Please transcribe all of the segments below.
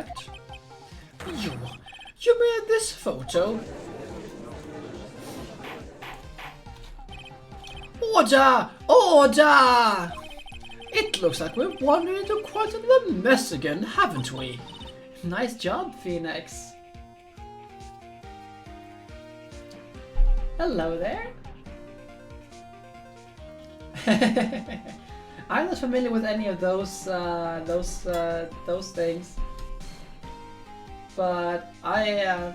correct. You made this photo? Order! Order! It looks like we've wandered into quite a mess again, haven't we? Nice job, Phoenix. Hello there. I'm not familiar with any of those things, but I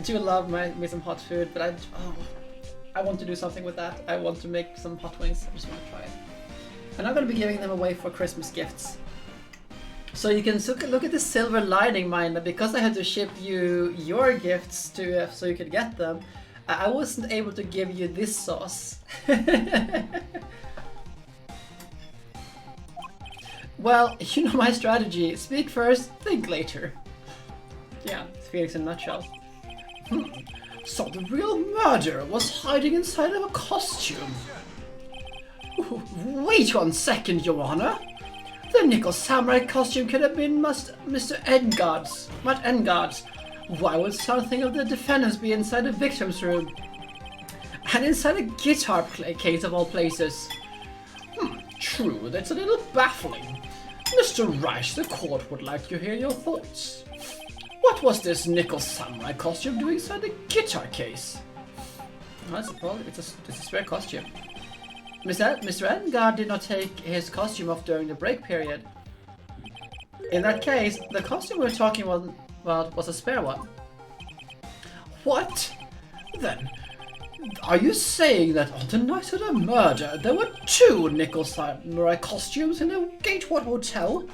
do love me some hot food. But I want to do something with that. I want to make some hot wings. I just want to try it, and I'm gonna be giving them away for Christmas gifts. So you can look at the silver lining, Mina, because I had to ship you your gifts to so you could get them. I wasn't able to give you this sauce. Well, you know my strategy. Speak first, think later. Yeah, Phoenix in a nutshell. So the real murderer was hiding inside of a costume. Wait 1 second, Your Honor. The nickel samurai costume could have been Mr. Engarde's. Matt Engarde's. Why would something of the defendants be inside the victim's room? And inside a guitar case of all places. True, that's a little baffling. Mr. Wright, the court would like to hear your thoughts. What was this nickel samurai costume doing inside the guitar case? That's a problem. It's a spare costume. Mr. Engarde did not take his costume off during the break period. In that case, the costume we're talking about was a spare one. What? Then, are you saying that on the night of the murder, there were 2 nickel samurai costumes in the Gateway Hotel?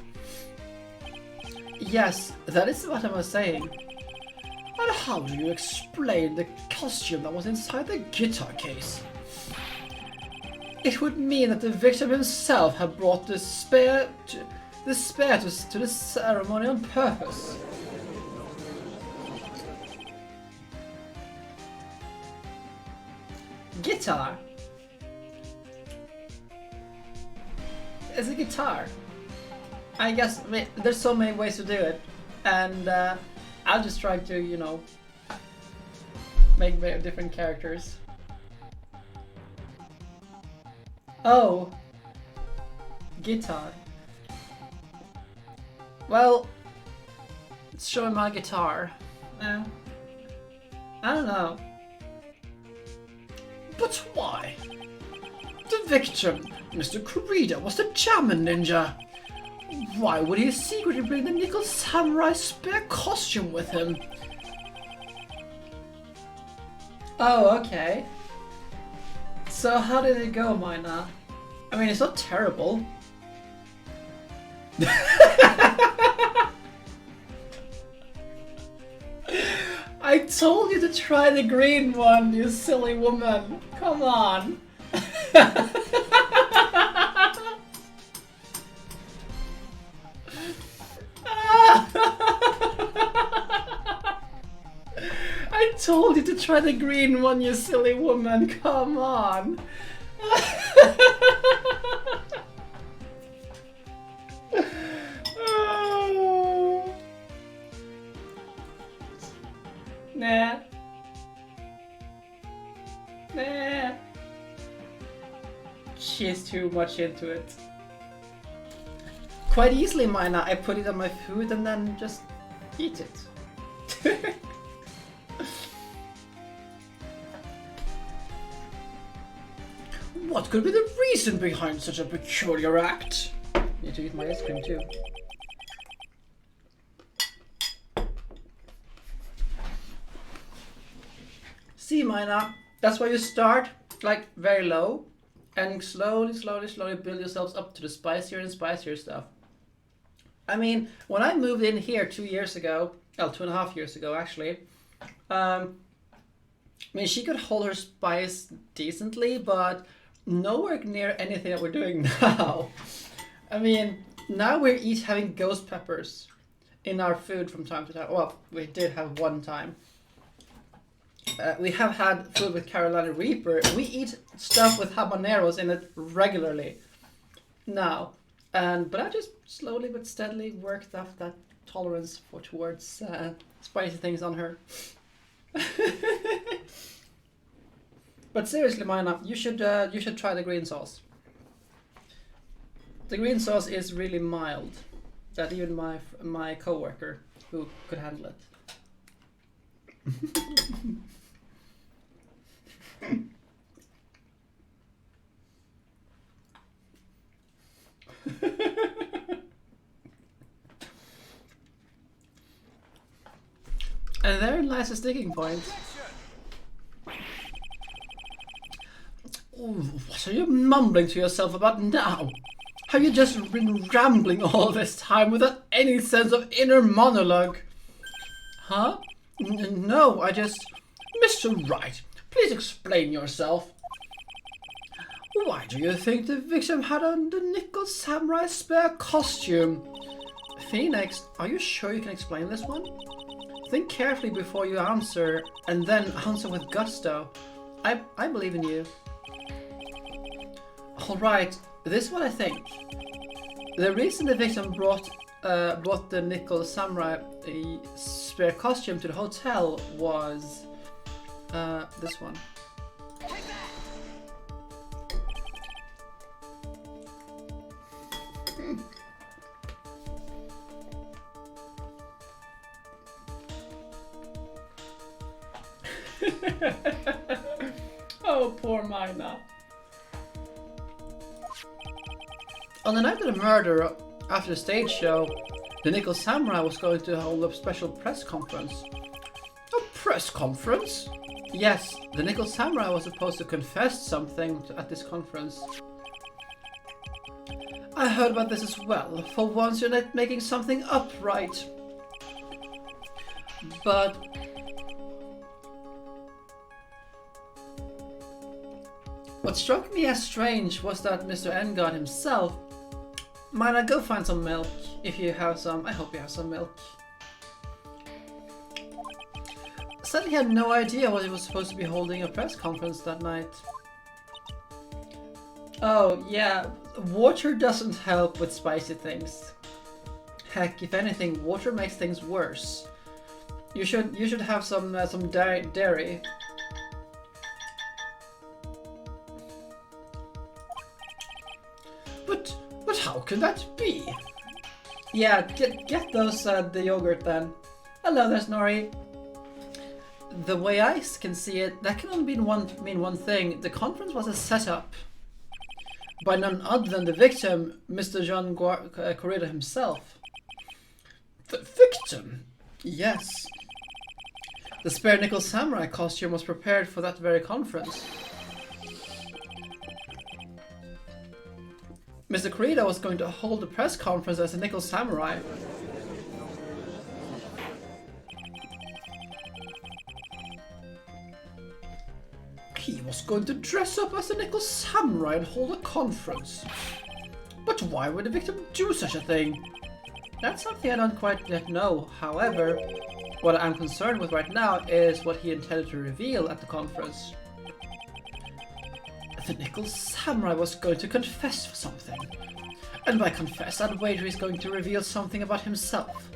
Yes, that is what I was saying. And how do you explain the costume that was inside the guitar case? It would mean that the victim himself had brought the spare to the ceremony on purpose. Guitar? It's a guitar. I guess there's so many ways to do it, and I'll just try to, you know, make different characters. Oh, guitar. Well, it's showing my guitar. I don't know. But why? The victim, Mr. Kurita, was the German ninja. Why would he secretly bring the nickel samurai spare costume with him? Oh, okay. So how did it go, Mina? I mean, it's not terrible. I told you to try the green one, you silly woman. Come on. I told you to try the green one, you silly woman. Come on. Nah. Nah. She's too much into it. Quite easily, Mina. I put it on my food and then just eat it. What could be the reason behind such a peculiar act? Need to eat my ice cream too. See, Mina, that's why you start like very low and slowly build yourselves up to the spicier and spicier stuff. I mean, when I moved in here 2 years ago, well, 2.5 years ago actually, I mean, she could hold her spice decently, but nowhere near anything that we're doing now. I mean, now we're having ghost peppers in our food from time to time. Well, we did have one time. We have had food with Carolina Reaper. We eat stuff with habaneros in it regularly now. But I just slowly but steadily worked off that tolerance towards spicy things on her. But seriously, Mina, you should try the green sauce. The green sauce is really mild. That even my coworker who could handle it. And therein lies a sticking point. Oh, what are you mumbling to yourself about now? Have you just been rambling all this time without any sense of inner monologue? Huh? No, I just... Mr. Wright, please explain yourself. Why do you think the victim had on the nickel samurai spare costume? Phoenix, are you sure you can explain this one? Think carefully before you answer, and then answer with gusto. I believe in you. Alright, this is what I think. The reason the victim brought the nickel samurai spare costume to the hotel was this one. Oh, poor Mina. On the night of the murder, after the stage show, the Nickel Samurai was going to hold a special press conference. A press conference? Yes, the Nickel Samurai was supposed to confess something at this conference. I heard about this as well. For once you're not making something up right. But... what struck me as strange was that Mr. Engarde himself... Might I go find some milk? If you have some, I hope you have some milk. Said he had no idea what he was supposed to be holding a press conference that night. Oh yeah, water doesn't help with spicy things. Heck, if anything, water makes things worse. You should have some dairy. But how could that be? Yeah, get those the yogurt then. Hello there, Snorri. The way I can see it, that can only mean one thing. The conference was a setup by none other than the victim, Mr. John Corrida himself. The victim? Yes. The spare nickel samurai costume was prepared for that very conference. Mr. Corrida was going to hold a press conference as a nickel samurai. He was going to dress up as a nickel samurai and hold a conference. But why would the victim do such a thing? That's something I don't quite yet know. However, what I'm concerned with right now is what he intended to reveal at the conference. The nickel samurai was going to confess for something. And by confess, I'd wager he's going to reveal something about himself.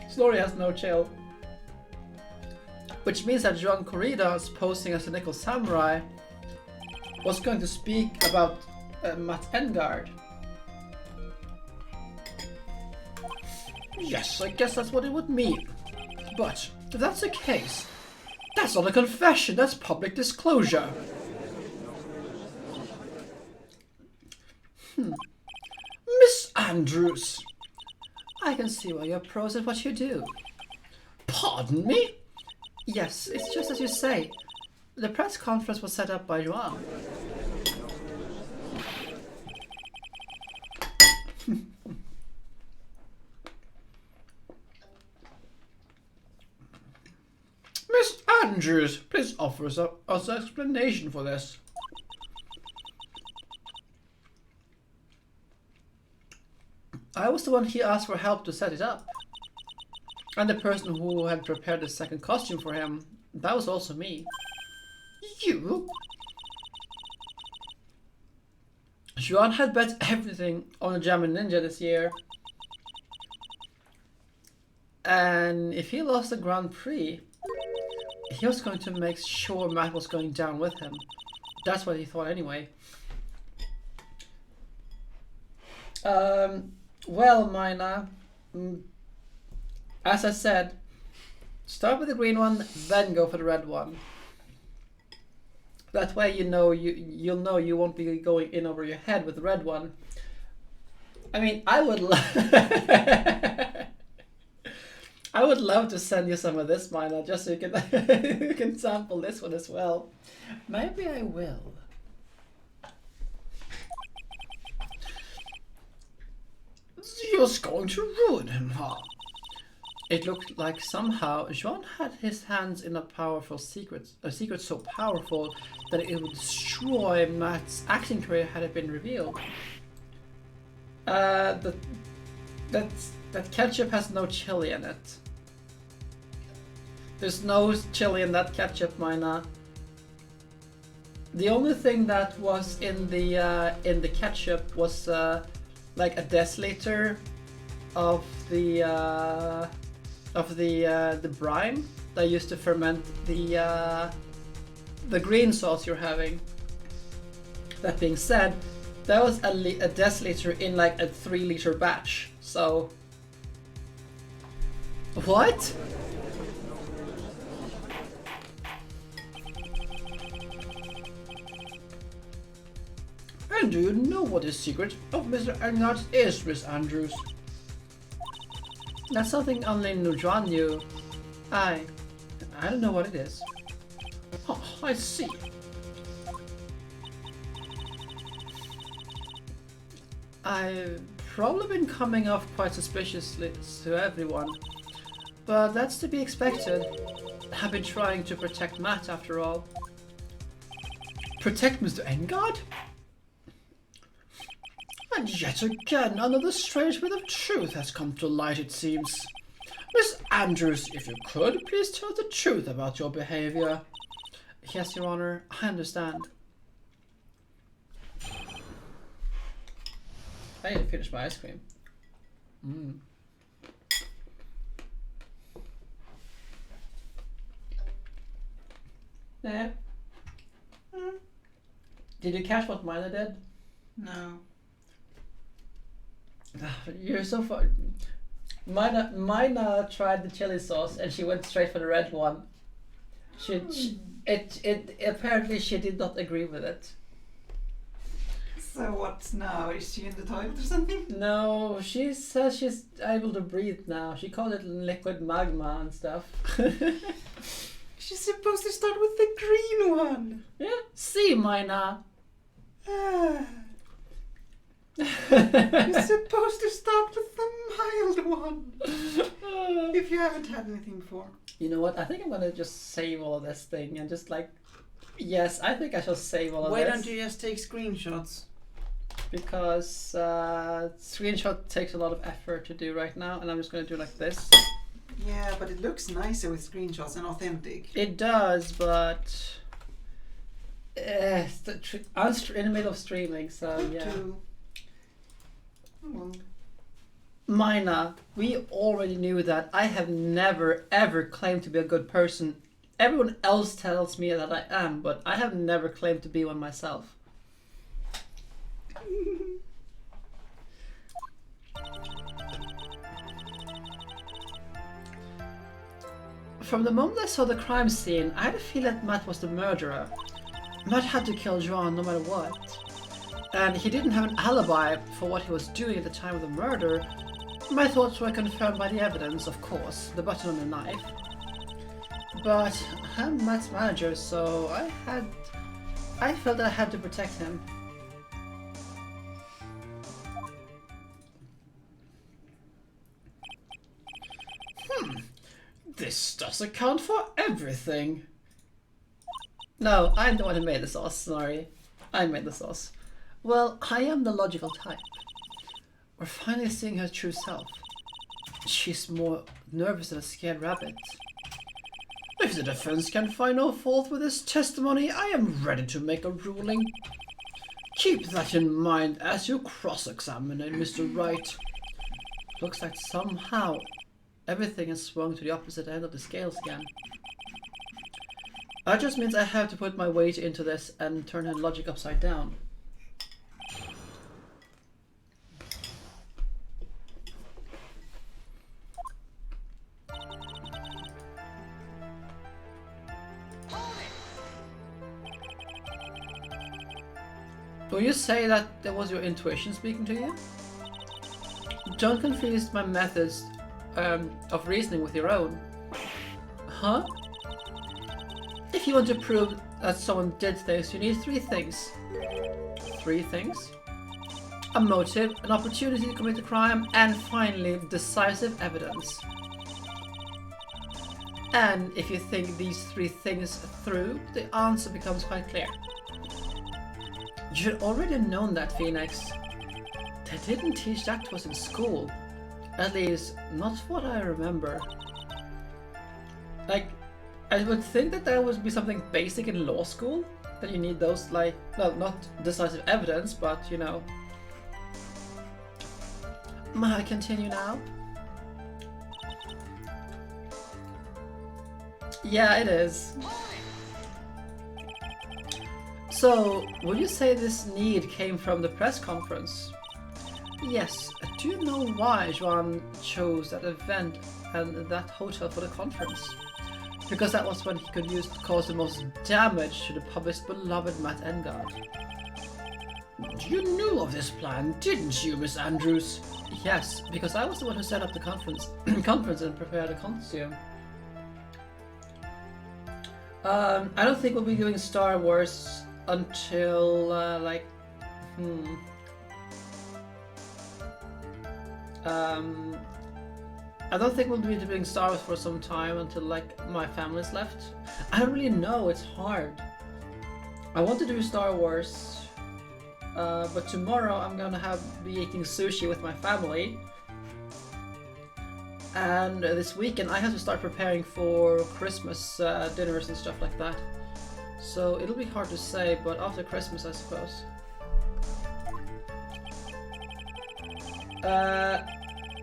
Snorri has no chill. Which means that John Corrida, posing as a nickel samurai, was going to speak about Matt Engarde. Yes, I guess that's what it would mean. But if that's the case, that's not a confession, that's public disclosure. Miss Andrews, I can see why you're pros at what you do. Pardon me? Yes, it's just as you say. The press conference was set up by Joan. Miss Andrews, please offer us an explanation for this. I was the one he asked for help to set it up. And the person who had prepared the second costume for him, that was also me. You? Juan had bet everything on a German Ninja this year. And if he lost the Grand Prix, he was going to make sure Matt was going down with him. That's what he thought anyway. Well, Mina, as I said, start with the green one, then go for the red one. That way you'll know you won't be going in over your head with the red one. I mean, I would I would love to send you some of this, Mina, just so you can you can sample this one as well. Maybe I will. You're going to ruin him, huh? It looked like somehow Jean had his hands in a secret so powerful that it would destroy Matt's acting career had it been revealed. That ketchup has no chili in it. There's no chili in that ketchup, Mina. The only thing that was in the ketchup was like a deciliter of the brine that used to ferment the green sauce you're having. That being said, that was a deciliter in like a 3-liter batch. So what? And do you know what the secret of Mr. Engarde is, Miss Andrews? That's something only Nujan knew. I don't know what it is. Oh, I see. I've probably been coming off quite suspiciously to everyone, but that's to be expected. I've been trying to protect Matt after all. Protect Mr. Engarde? And yet again, another strange bit of truth has come to light, it seems. Miss Andrews, if you could, please tell the truth about your behavior. Yes, Your Honor, I understand. I need to finish my ice cream. Yeah. Did you catch what Mina did? No. You're so fun. Mina tried the chili sauce and she went straight for the red one. Apparently she did not agree with it. So what now? Is she in the toilet or something? No, she says she's able to breathe now. She called it liquid magma and stuff. She's supposed to start with the green one. Yeah, see, Mina. You're supposed to start with the mild one. If you haven't had anything before. You know what? I think I'm gonna just save all of this thing and just like... Yes, I think I shall save all of this. Why don't you just take screenshots? Because screenshot takes a lot of effort to do right now, and I'm just gonna do like this. Yeah, but it looks nicer with screenshots and authentic. It does, but... I'm in the middle of streaming, so yeah. Well. Mina, we already knew that. I have never ever claimed to be a good person. Everyone else tells me that I am, but I have never claimed to be one myself. From the moment I saw the crime scene, I had a feeling that Matt was the murderer. Matt had to kill Joan no matter what. And he didn't have an alibi for what he was doing at the time of the murder. My thoughts were confirmed by the evidence, of course, the button on the knife. But I'm Matt's manager, so I felt I had to protect him. This does account for everything. No, I'm the one who made the sauce, sorry. I made the sauce. Well, I am the logical type. We're finally seeing her true self. She's more nervous than a scared rabbit. If the defense can find no fault with his testimony, I am ready to make a ruling. Keep that in mind as you cross-examine Mr. Wright. Looks like somehow everything has swung to the opposite end of the scales again. That just means I have to put my weight into this and turn her logic upside down. Will you say that that was your intuition speaking to you? Don't confuse my methods of reasoning with your own. Huh? If you want to prove that someone did this, you need 3 things. 3 things? A motive, an opportunity to commit a crime, and finally, decisive evidence. And if you think these 3 things through, the answer becomes quite clear. You should already have known that, Phoenix. They didn't teach that to us in school. At least, not what I remember. Like, I would think that there would be something basic in law school. That you need those, like, well, not decisive evidence, but, you know. May I continue now? Yeah, it is. So, would you say this need came from the press conference? Yes. Do you know why Juan chose that event and that hotel for the conference? Because that was when he could use to cause the most damage to the public's beloved Matt Engarde. You knew of this plan, didn't you, Miss Andrews? Yes, because I was the one who set up the conference and prepared the costume. I don't think we'll be doing Star Wars until, I don't think we'll be doing Star Wars for some time until, like, my family's left. I don't really know, it's hard. I want to do Star Wars, but tomorrow I'm gonna be eating sushi with my family. And this weekend I have to start preparing for Christmas dinners and stuff like that. So it'll be hard to say, but after Christmas I suppose.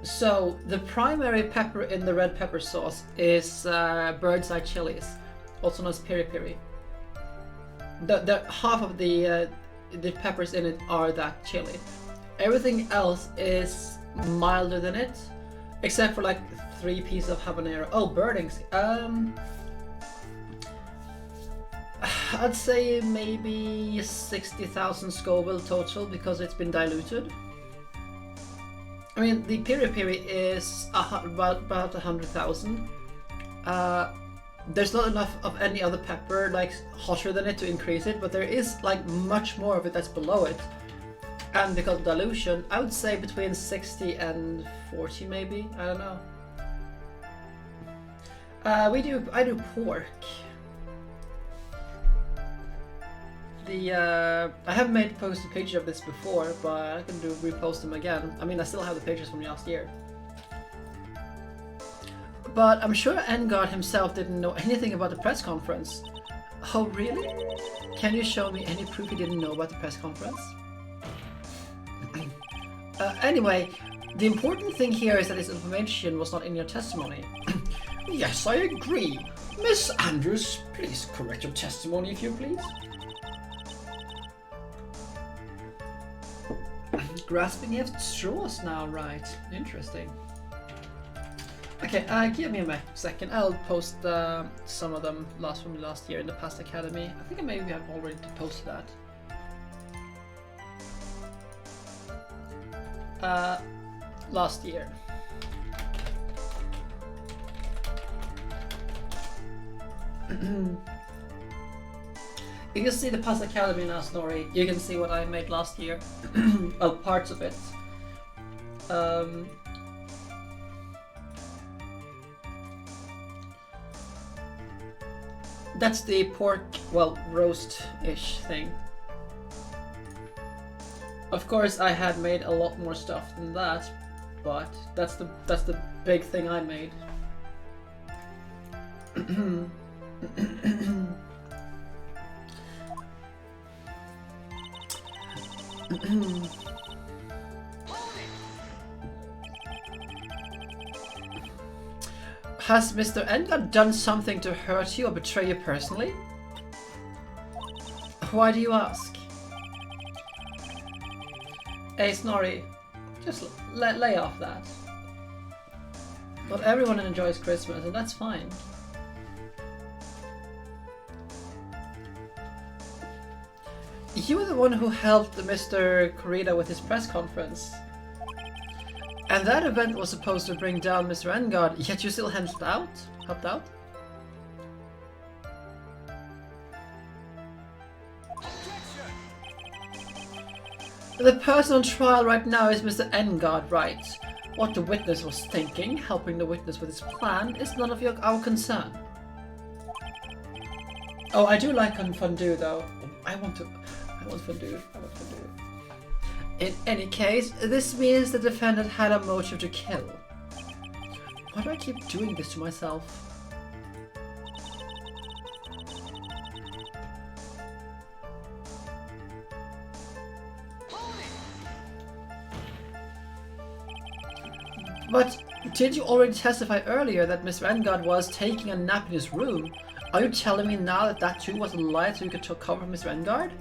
So the primary pepper in the red pepper sauce is bird's eye chilies, also known as piri piri. The half of the peppers in it are that chili. Everything else is milder than it, except for like 3 pieces of habanero. Oh, birdings. I'd say maybe 60,000 Scoville total because it's been diluted. I mean, the piri piri is about 100,000. There's not enough of any other pepper like hotter than it to increase it, but there is like much more of it that's below it. And because of dilution, I would say between 60 and 40 maybe. I don't know. I do pork. I haven't posted a picture of this before, but I can repost them again. I mean, I still have the pictures from last year. But I'm sure Engarde himself didn't know anything about the press conference. Oh, really? Can you show me any proof he didn't know about the press conference? Anyway, the important thing here is that this information was not in your testimony. Yes, I agree. Miss Andrews, please correct your testimony if you please. Grasping at straws now, right? Interesting. Okay, give me a second. I'll post some of them from last year in the past academy. I think I maybe have already posted that. Last year. You can see the past academy now, Snorri. You can see what I made last year. Well, parts of it. That's the pork, well, roast-ish thing. Of course, I had made a lot more stuff than that, but that's the big thing I made. Has Mr. Engarde done something to hurt you or betray you personally? Why do you ask? Hey Snorri, just lay off that. Not everyone enjoys Christmas, and that's fine. You were the one who helped Mr. Corrida with his press conference. And that event was supposed to bring down Mr. Engarde, yet you still helped out? The person on trial right now is Mr. Engarde, right? What the witness was thinking, helping the witness with his plan, is none of our concern. Oh, I do like fondue though. I want fondue. In any case, this means the defendant had a motive to kill. Why do I keep doing this to myself? But did you already testify earlier that Mr. Engarde was taking a nap in his room? Are you telling me now that that too was a lie so you could cover Mr. Engarde?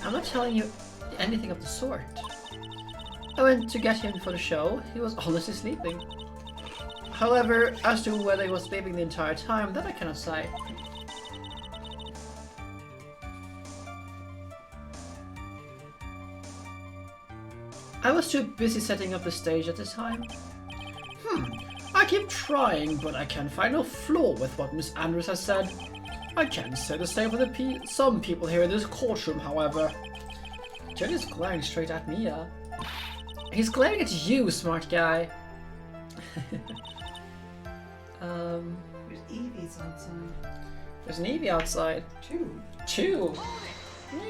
I'm not telling you anything of the sort. I went to get him for the show. He was honestly sleeping. However, as to whether he was sleeping the entire time, that I cannot say. I was too busy setting up the stage at the time. I keep trying, but I can't find no flaw with what Miss Andrews has said. I can't say the same for some people here in this courtroom, however. Johnny's glaring straight at me, yeah. He's glaring at you, smart guy. There's Evie's outside. There's an Evie outside. Two?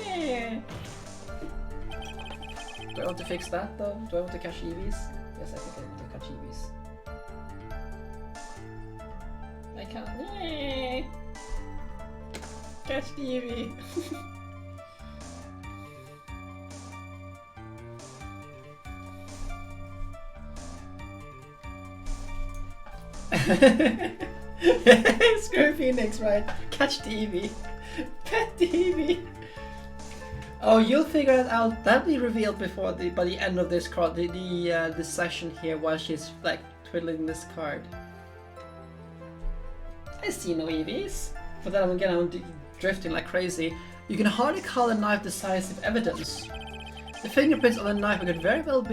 Yeah. Do I want to fix that though? Do I want to catch Eevees? Yes, I think I want to catch Eevees. I can't. Yeah. Catch the Eevee. Screw Phoenix, right? Catch the Eevee. Pet the Eevee. Oh, you'll figure it out. That'll be revealed by the end of this card, this session here, while she's like twiddling this card. I see no EVs, but then again I'm drifting like crazy. You can hardly call a knife decisive evidence. The fingerprints on the knife could very well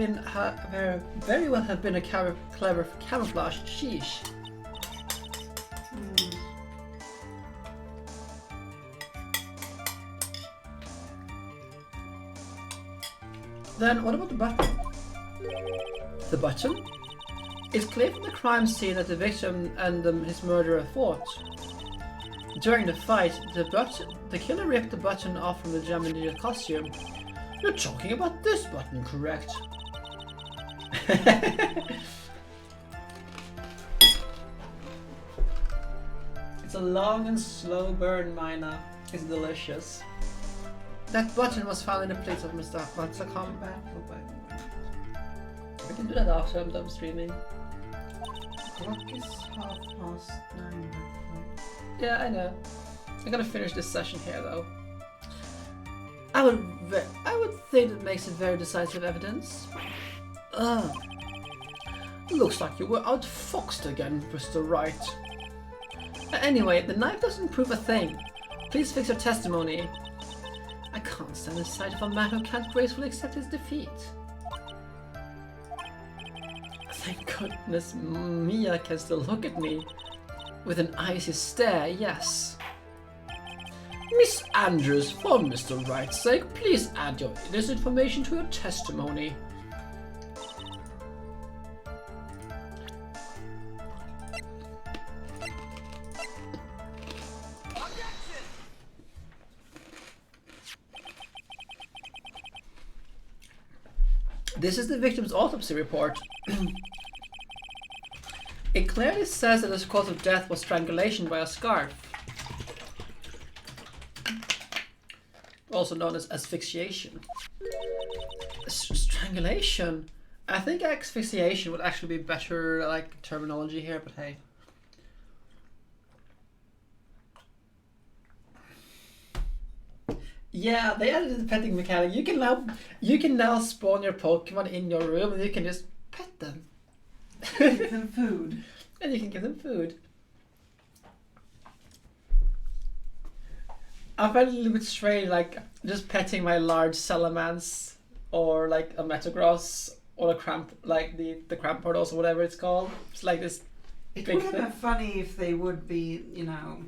have been a clever camouflage. Sheesh. Then what about the button? The button? It's clear from the crime scene that the victim and his murderer fought. During the fight, the killer ripped the button off from the Jamaican costume. You're talking about this button, correct? It's a long and slow burn, Mina. It's delicious. That button was found in the place of Mr. Magatama. We can do that after I'm done streaming. Clock is 9:30. Yeah, I know. I'm gonna finish this session here, though. I would think it makes it very decisive evidence. Looks like you were outfoxed again, Mr. Wright. Anyway, the knife doesn't prove a thing. Please fix your testimony. I can't stand the sight of a man who can't gracefully accept his defeat. Thank goodness Mia can still look at me. With an icy stare, yes. Miss Andrews, for Mr. Wright's sake, please add this information to your testimony. This is the victim's autopsy report. It clearly says that his cause of death was strangulation by a scarf. also known as asphyxiation. Strangulation? I think asphyxiation would actually be better like terminology here, but hey. Yeah, they added the petting mechanic. You can now spawn your Pokemon in your room and you can just pet them. Give them food. And you can give them food. I find it a little bit strange, like just petting my large Salamence or like a Metagross or a Cramp, like the Crampardos or whatever it's called. It's like this. It big would have thing. been funny if they would be, you know,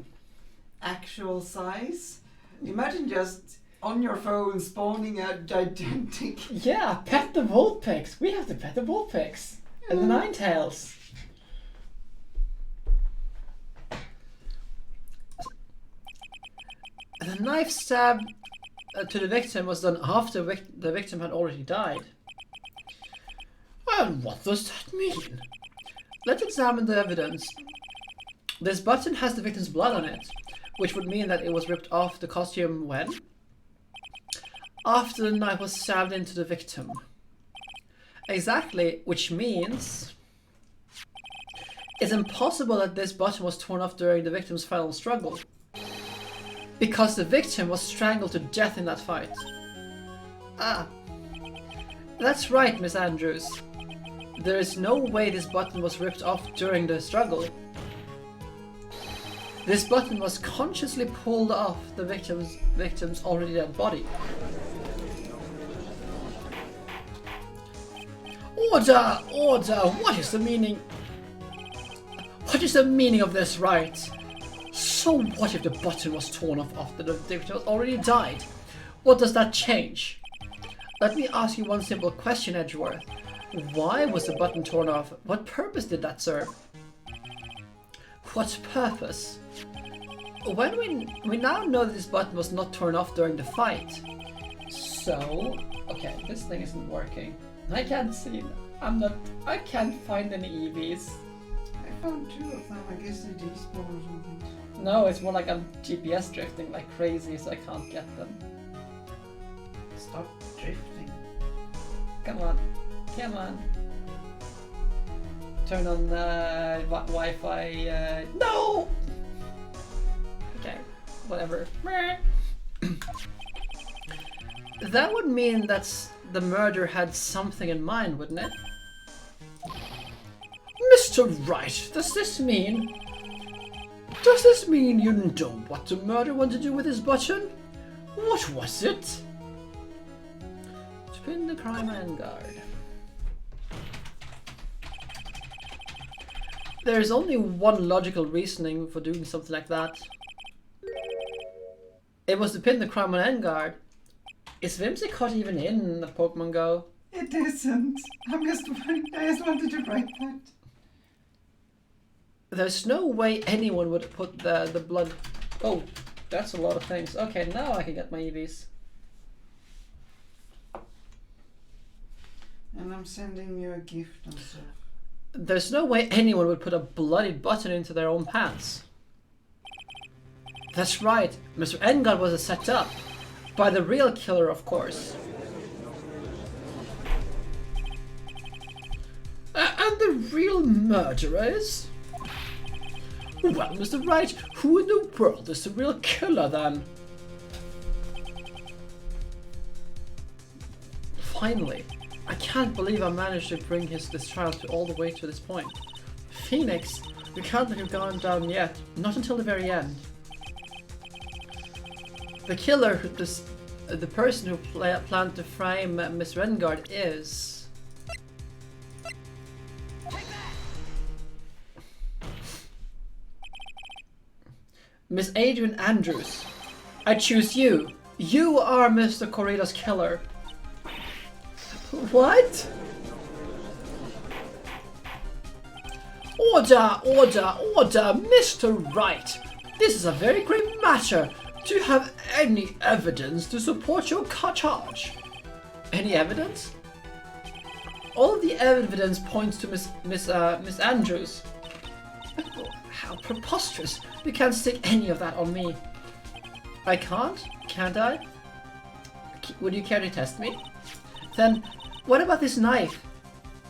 actual size. Imagine just on your phone spawning a gigantic. Yeah, pet the Vulpix. We have to pet the Vulpix and the Ninetales. The knife stab to the victim was done after the victim had already died. And what does that mean? Let's examine the evidence. This button has the victim's blood on it, which would mean that it was ripped off the costume when? After the knife was stabbed into the victim. Exactly, which means it's impossible that this button was torn off during the victim's final struggle. Because the victim was strangled to death in that fight. Ah. That's right, Miss Andrews. There is no way this button was ripped off during the struggle. This button was consciously pulled off the victim's already dead body. Order! Order! What is the meaning? What is the meaning of this, Wright? So what if the button was torn off after the victim has already died? What does that change? Let me ask you one simple question, Edgeworth. Why was the button torn off? What purpose did that serve? What purpose? When we now know that this button was not torn off during the fight. So, okay, this thing isn't working. I can't see. I can't find any EVs. I found 2 of them. I guess they despawn or something. No, it's more like I'm GPS drifting like crazy, so I can't get them. Stop drifting. Come on. Come on. Turn on Wi-Fi. No! Okay, whatever. That would mean that the murderer had something in mind, wouldn't it? Mr. Wright, does this mean you know what the murderer wanted to do with his button? What was it? To pin the crime Engarde. There is only one logical reasoning for doing something like that. It was to pin the crime on Engarde. Is Whimsicott even in the Pokemon Go? It isn't. I just wanted to write that. There's no way anyone would put the blood... Oh, that's a lot of things. Okay, now I can get my EVs. And I'm sending you a gift and stuff. There's no way anyone would put a bloody button into their own pants. That's right, Mr. Engarde was set up. By the real killer, of course. And the real murderer is? Well, Mr. Wright, who in the world is the real killer then? Finally, I can't believe I managed to bring this trial all the way to this point. Phoenix, we can't let him gone down yet, not until the very end. The killer, the person who planned to frame Miss Engarde is... Miss Adrian Andrews. I choose you. You are Mr. Corrida's killer. What? Order, order, order, Mr. Wright. This is a very grave matter. Do you have any evidence to support your charge? Any evidence? All the evidence points to Miss Andrews. Oh, how preposterous! You can't stick any of that on me. I can't I? Would you care to test me? Then, what about this knife?